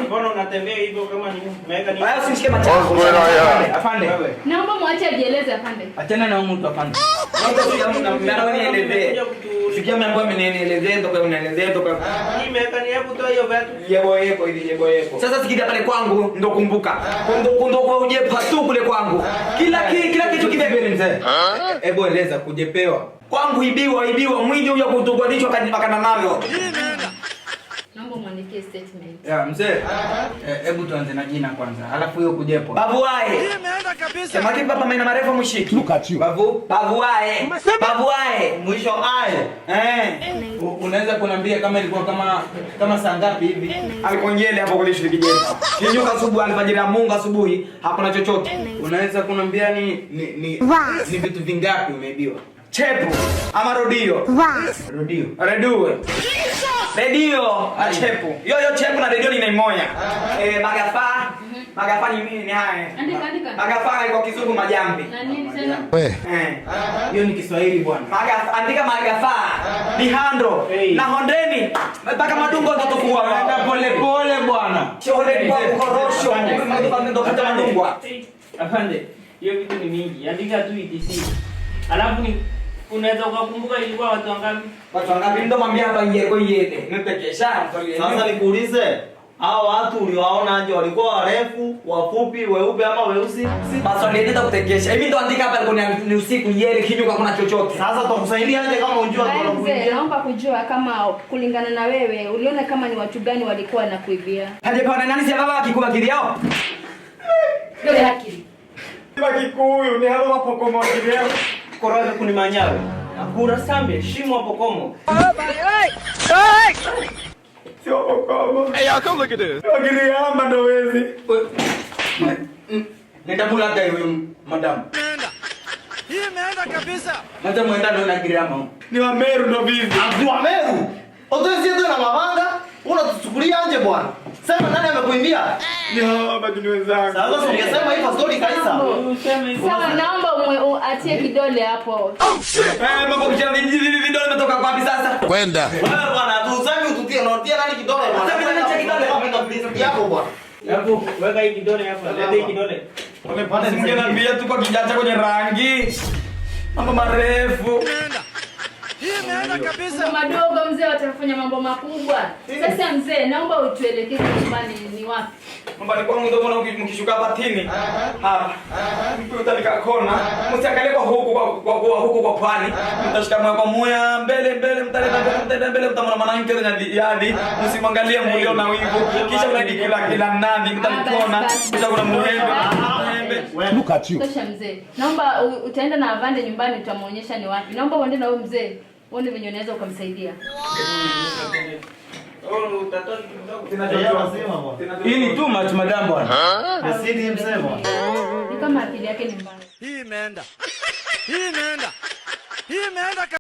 Mbona unatembea hivyo kama ni umeweka nini? Wewe usimshike macho. Afande. Naomba muache ajieleze afande. Achana na mtu afande. Mbona unielezee? Sikia mambo amenielezea ndo kwa unielezea ndo kwa. Hii imeweka ni hebu toa hiyo viatu. Yebo hivi. Sasa sikidia pale kwangu ndo kumbuka. Ndo kwa uje patu kule kwangu. Kila kitu kibebe mzee. Hebu eleza kujepewa. Kwangu ibiwa mwili huyo kutogodishwa kanipakana nayo. Naomba muandikie statement. Ya mzee. Hebu tuanze na jina kwanza. Alafu hiyo kujepo. Babu wae. Hii imeenda kabisa. Sema kitu hapa maana marefu mshiki. Look at you. Babu wae. Mwisho aye. Unaweza kuniambia kama ilikuwa kama saa ngapi hivi? Alikonyele hapo kule shule kijeni. Kinyuka asubuhi alifajiri ya Mungu asubuhi hakuna chochote. Unaweza kuniambia ni vitu vingapi umeibiwa? Chepo ama rodio. Radio chepo. Yo chepo na radio ni moja. Magafa ni haya. Andika. Magafa kwa kizungu majambi. Na nini tena? Hiyo ni Kiswahili bwana. Andika magafa. Ni hando. Na hondeni. Mpaka madungo tutakuwa. Pole bwana. Chole kwa korosho. Ndo kata madungo. Afande, hiyo vitu ni mingi. Andika tu ETC. Alafu ni unaweza kukumbuka ilikuwa watu wangapi? Watu wangapi ndo mwambia hapa yeye. Nipekesha. Sasa nikuulize, hao watu uliwaona aje, walikuwa warefu, wafupi, weupe ama weusi? Basi ndio kutekesha. Hivi ndo andika hapa ni usiku yele kinyuka kuna chochote. Sasa tutakusaidia aje kama unjua kwa kuingia? Naomba kujua kama kulingana na wewe uliona kama ni watu gani walikuwa na kuibia. Haje pana nani si baba akikuba kiliao? Ndio haki. Baba kikuyu ni hapo mapokomo kiliao. Koroga kuni manyawe. Akura sambe shimo hapo komo. Sio pokomo. Hey, y'all, come look at this. Akiliamba ndo wezi. Nenda mula dai huyo madam. Hii imeenda kabisa. Madam mwenda ndo na girama. Ni wa Meru ndo vipi? Wa Meru. Otozi yetu na mabanga, unatuchukulia anje bwana. Sema nani amekuimbia? Ni hawa bado wenzangu. Sasa ungesema hivyo story kaisa. Sawa, naomba atie kidole hapo. Mambo kichana vidole umetoka wapi sasa? Kwenda. Wewe bwana, tuseme ututie unatia nani kidole bwana? Sasa mimi nacha kidole kwa vitu yako bwana. Hapo weka hii kidole hapa. Leta hii kidole. Wamepata simgeni anambia tu kwa kijanja kwenye rangi. Mambo marefu. Hii imeenda kabisa. Madogo mzee watafanya mambo makubwa. Sasa mzee, naomba utuelekeze nyumbani ni wapi? Mbali kwangu ndio mbona mkishuka hapa tini. Hapa. Mtutalika kona. Msiangalie kwa huku kwa pwani. Mtashika moyo moya mbele mtaleta mbele mtamwona mwanamke na yadi. Msimwangalie mulio na wivu. Kisha unadikila kila nani mtalikona. Kisha kuna muhembe. Look at you. Tosha mzee. Naomba utaenda na Avande nyumbani utamuonyesha ni wapi. Naomba uende na huyo mzee. Uone venye unaweza ukamsaidia. Hii ni too much madam bwana. Ni kama akili yake ni mbaya. Hii imeenda. Hii imeenda.